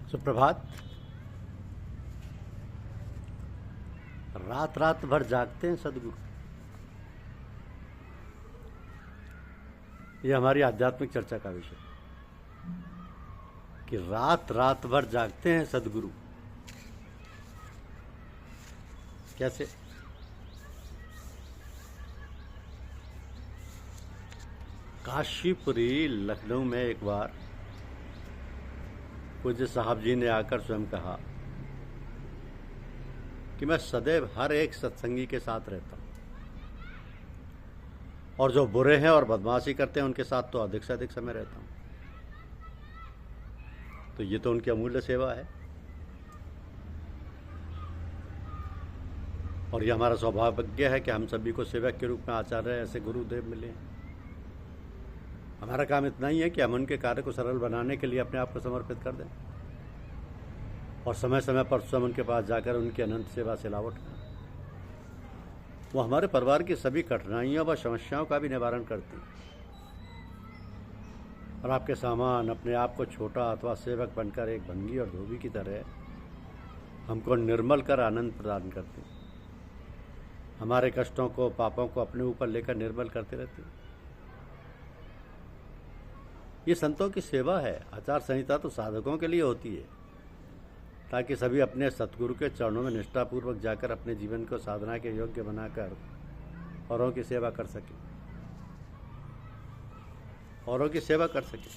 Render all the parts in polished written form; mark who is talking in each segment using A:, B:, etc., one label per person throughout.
A: सुप्रभात। रात रात भर जागते हैं सदगुरु। ये हमारी आध्यात्मिक चर्चा का विषय कि रात रात भर जागते हैं सदगुरु। कैसे? काशीपुरी लखनऊ में एक बार पूज्य साहब जी ने आकर स्वयं कहा कि मैं सदैव हर एक सत्संगी के साथ रहता हूं, और जो बुरे हैं और बदमाशी करते हैं उनके साथ तो अधिक से अधिक समय रहता हूं। तो ये तो उनकी अमूल्य सेवा है, और ये हमारा सौभाग्य है कि हम सभी को सेवक के रूप में आचार्य ऐसे गुरुदेव मिले हैं। हमारा काम इतना ही है कि हम उनके कार्य को सरल बनाने के लिए अपने आप को समर्पित कर दें और समय समय पर स्वयं उनके पास जाकर उनकी अनंत सेवा से लाभ उठाएं। वो हमारे परिवार की सभी कठिनाइयों व समस्याओं का भी निवारण करती, और आपके सामान अपने आप को छोटा अथवा सेवक बनकर एक भंगी और धोबी की तरह हमको निर्मल कर आनंद प्रदान करती, हमारे कष्टों को पापों को अपने ऊपर लेकर निर्मल करते रहती। ये संतों की सेवा है। आचार संहिता तो साधकों के लिए होती है, ताकि सभी अपने सतगुरु के चरणों में निष्ठापूर्वक जाकर अपने जीवन को साधना के योग्य बनाकर औरों की सेवा कर सके, औरों की सेवा कर सके।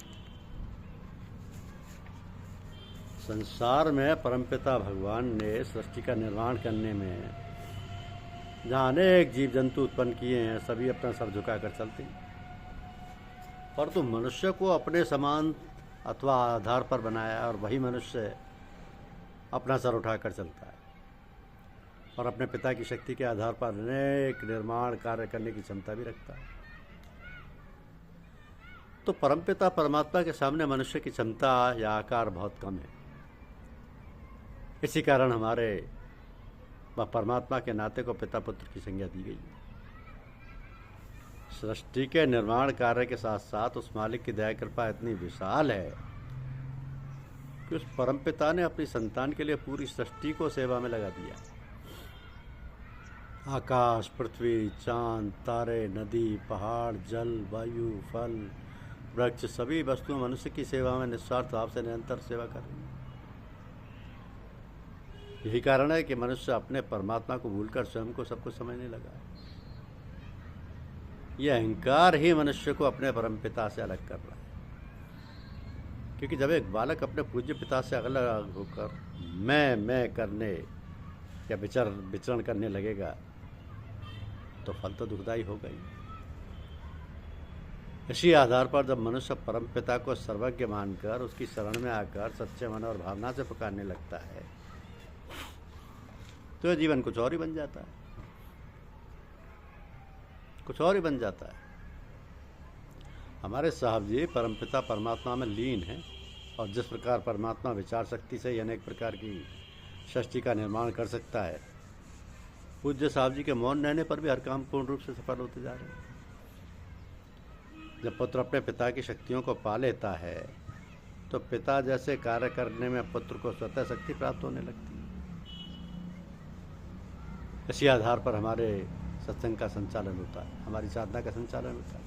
A: संसार में परमपिता भगवान ने सृष्टि का निर्माण करने में जहाँ अनेक जीव जंतु उत्पन्न किए हैं, सभी अपना सर झुकाकर चलते हैं, परंतु मनुष्य को अपने समान अथवा आधार पर बनाया, और वही मनुष्य अपना सर उठाकर चलता है और अपने पिता की शक्ति के आधार पर अनेक निर्माण कार्य करने की क्षमता भी रखता है। तो परमपिता परमात्मा के सामने मनुष्य की क्षमता या आकार बहुत कम है। इसी कारण हमारे परमात्मा के नाते को पिता पुत्र की संज्ञा दी गई है। सृष्टि के निर्माण कार्य के साथ साथ उस मालिक की दया कृपा इतनी विशाल है कि उस परमपिता ने अपनी संतान के लिए पूरी सृष्टि को सेवा में लगा दिया। आकाश, पृथ्वी, चांद, तारे, नदी, पहाड़, जल, वायु, फल, वृक्ष, सभी वस्तुएं मनुष्य की सेवा में निस्वार्थ भाव से निरंतर सेवा कर रही हैं। यही कारण है कि मनुष्य अपने परमात्मा को भूलकर स्वयं को सब कुछ समझने लगा है। यह अहंकार ही मनुष्य को अपने परमपिता से अलग कर रहा है, क्योंकि जब एक बालक अपने पूज्य पिता से अलग होकर मैं करने या विचरण करने लगेगा तो फल तो दुखदायी होगा ही। इसी आधार पर जब मनुष्य परमपिता को सर्वज्ञ मानकर उसकी शरण में आकर सच्चे मन और भावना से पुकारने लगता है तो जीवन कुछ और ही बन जाता है, कुछ और ही बन जाता है। हमारे साहब जी परमपिता परमात्मा में लीन हैं, और जिस प्रकार परमात्मा विचार शक्ति से ही अनेक प्रकार की सृष्टि का निर्माण कर सकता है, पूज्य साहब जी के मौन रहने पर भी हर काम पूर्ण रूप से सफल होते जा रहे हैं। जब पुत्र अपने पिता की शक्तियों को पा लेता है तो पिता जैसे कार्य करने में पुत्र को स्वतः शक्ति प्राप्त होने लगती है। इसी आधार पर हमारे सत्संग का संचालन होता है, हमारी साधना का संचालन होता है।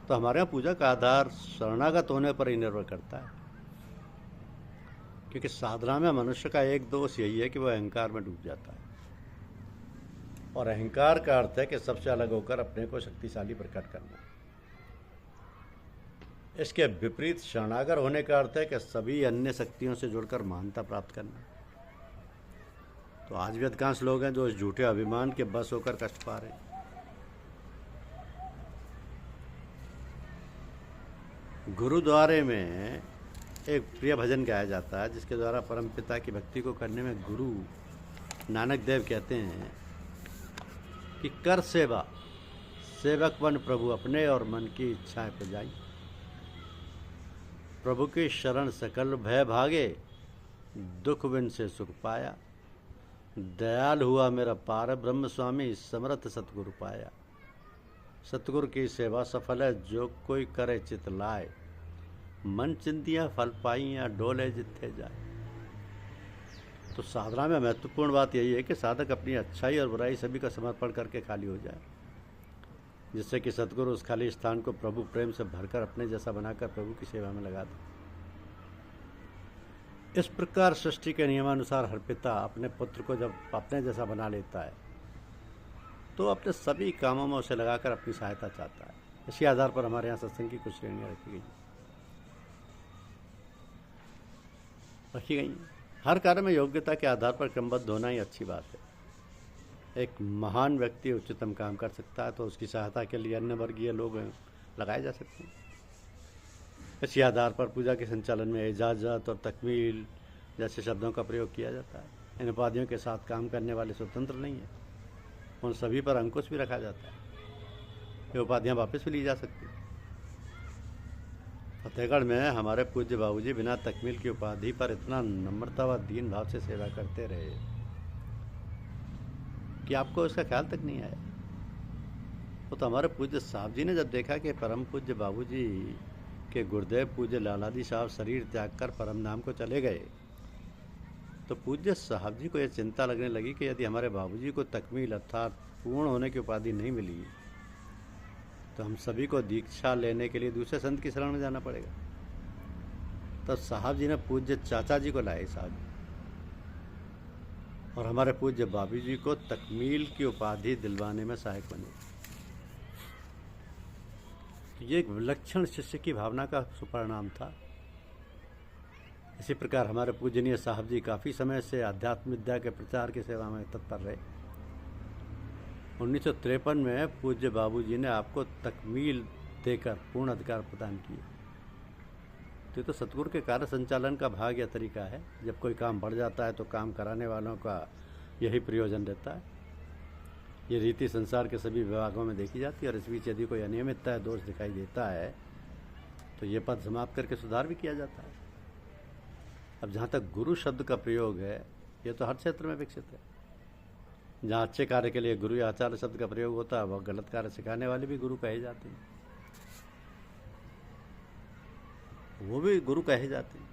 A: तो हमारे यहाँ पूजा का आधार शरणागत होने पर ही निर्भर करता है, क्योंकि साधना में मनुष्य का एक दोष यही है कि वह अहंकार में डूब जाता है, और अहंकार का अर्थ है कि सबसे अलग होकर अपने को शक्तिशाली प्रकट करना। इसके विपरीत शरणागत होने का अर्थ है कि सभी अन्य शक्तियों से जुड़कर महानता प्राप्त करना। तो आज भी अधिकांश लोग हैं जो इस झूठे अभिमान के बस होकर कष्ट पा रहे हैं। गुरुद्वारे में एक प्रिय भजन गाया जाता है, जिसके द्वारा परमपिता की भक्ति को करने में गुरु नानक देव कहते हैं कि कर सेवा सेवक बन प्रभु अपने, और मन की इच्छाएं पुजाई। प्रभु की शरण सकल भय भागे, दुख बिन से सुख पाया। दयाल हुआ मेरा पार ब्रह्म स्वामी, समर्थ सतगुरु पाया। सतगुरु की सेवा सफल है, जो कोई करे चित लाए। मन चिंतियाँ फल पाइयाँ डोले जिथे जाए। तो साधना में महत्वपूर्ण बात यही है कि साधक अपनी अच्छाई और बुराई सभी का समर्पण करके खाली हो जाए, जिससे कि सतगुरु उस खाली स्थान को प्रभु प्रेम से भरकर अपने जैसा बनाकर प्रभु की सेवा में लगा दे। इस प्रकार सृष्टि के नियमानुसार हर पिता अपने पुत्र को जब अपने जैसा बना लेता है तो अपने सभी कामों में उसे लगाकर अपनी सहायता चाहता है। इसी आधार पर हमारे यहाँ सत्संग की कुछ श्रेणियाँ रखी गई। हर कार्य में योग्यता के आधार पर क्रमबद्ध होना ही अच्छी बात है। एक महान व्यक्ति उच्चतम काम कर सकता है तो उसकी सहायता के लिए अन्य वर्गीय लोग लगाए जा सकते हैं। इसी आधार पर पूजा के संचालन में इजाज़त और तकमील जैसे शब्दों का प्रयोग किया जाता है। इन उपाधियों के साथ काम करने वाले स्वतंत्र नहीं है, उन सभी पर अंकुश भी रखा जाता है। ये उपाधियाँ वापस भी ली जा सकती हैं। फतेहगढ़ में हमारे पूज्य बाबूजी बिना तकमील की उपाधि पर इतना नम्रता व दीन भाव से सेवा करते रहे कि आपको इसका ख्याल तक नहीं आया। वो तो हमारे पूज्य साहब जी ने जब देखा कि परम पूज्य बाबूजी के गुरुदेव पूज्य लालाजी साहब शरीर त्याग कर परम धाम को चले गए तो पूज्य साहब जी को यह चिंता लगने लगी कि यदि हमारे बाबूजी को तकमील अर्थात पूर्ण होने की उपाधि नहीं मिली तो हम सभी को दीक्षा लेने के लिए दूसरे संत की शरण में जाना पड़ेगा। तब साहब जी ने पूज्य चाचा जी को लाए साहब और हमारे पूज्य बाबू जी को तकमील की उपाधि दिलवाने में सहायक बने। ये एक विलक्षण शिष्य की भावना का सुपरिणाम था। इसी प्रकार हमारे पूजनीय साहब जी काफ़ी समय से आध्यात्म विद्या के प्रचार की सेवा में तत्पर रहे। 1953 में पूज्य बाबूजी ने आपको तकमील देकर पूर्ण अधिकार प्रदान किए। तो ये तो सतगुरु के कार्य संचालन का भाग या तरीका है। जब कोई काम बढ़ जाता है तो काम कराने वालों का यही प्रयोजन रहता है। ये रीति संसार के सभी विभागों में देखी जाती है और इस बीच यदि कोई अनियमितता या दोष दिखाई देता है तो ये पद समाप्त करके सुधार भी किया जाता है। अब जहाँ तक गुरु शब्द का प्रयोग है ये तो हर क्षेत्र में विकसित है। जहाँ अच्छे कार्य के लिए गुरु या आचार्य शब्द का प्रयोग होता है वह गलत कार्य सिखाने वाले भी गुरु कहे जाते हैं, वो भी गुरु कहे जाते हैं।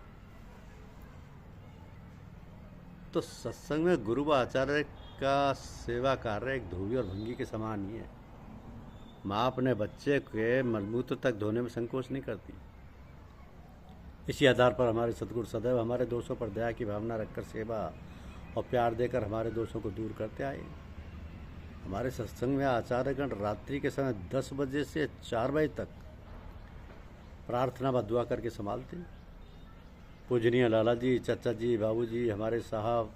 A: तो सत्संग में गुरु व आचार्य का सेवा कार्य एक धोबी और भंगी के समान ही है। माँ अपने बच्चे के मलमूत्र तक धोने में संकोच नहीं करती। इसी आधार पर हमारे सतगुरु सदैव हमारे दोषों पर दया की भावना रखकर सेवा और प्यार देकर हमारे दोषों को दूर करते आए। हमारे सत्संग में आचार्यगण रात्रि के समय 10 बजे से 4 बजे तक प्रार्थना व दुआ करके संभालते। पूजनीय लाला जी, चाचा जी, बाबू जी, हमारे साहब,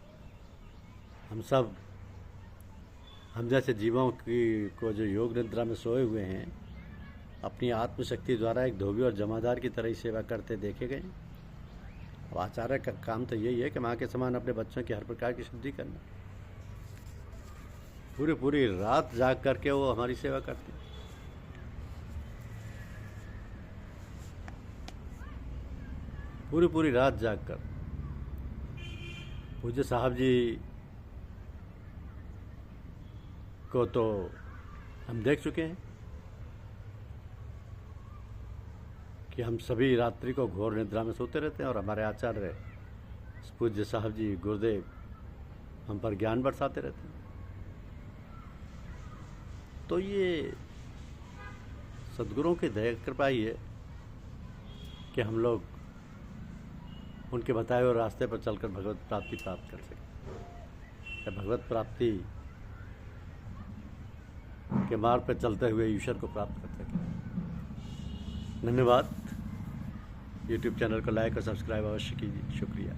A: हम जैसे जीवों की को जो योग निद्रा में सोए हुए हैं अपनी आत्मशक्ति द्वारा एक धोबी और जमादार की तरह ही सेवा करते देखे गए। अब आचार्य का काम तो यही है कि माँ के समान अपने बच्चों की हर प्रकार की शुद्धि करना। पूरी रात जाग करके वो हमारी सेवा करते हैं। पूरी रात जाग कर पूज्य साहब जी को तो हम देख चुके हैं कि हम सभी रात्रि को घोर निद्रा में सोते रहते हैं और हमारे आचार्य पूज्य साहब जी गुरुदेव हम पर ज्ञान बरसाते रहते हैं। तो ये सद्गुरुओं की दया कृपा ही है कि हम लोग उनके बताए हुए रास्ते पर चलकर भगवत प्राप्ति प्राप्त कर सकें, या भगवत प्राप्ति के मार्ग पर चलते हुए ईश्वर को प्राप्त कर सकें। धन्यवाद। YouTube चैनल को लाइक और सब्सक्राइब अवश्य कीजिए। शुक्रिया।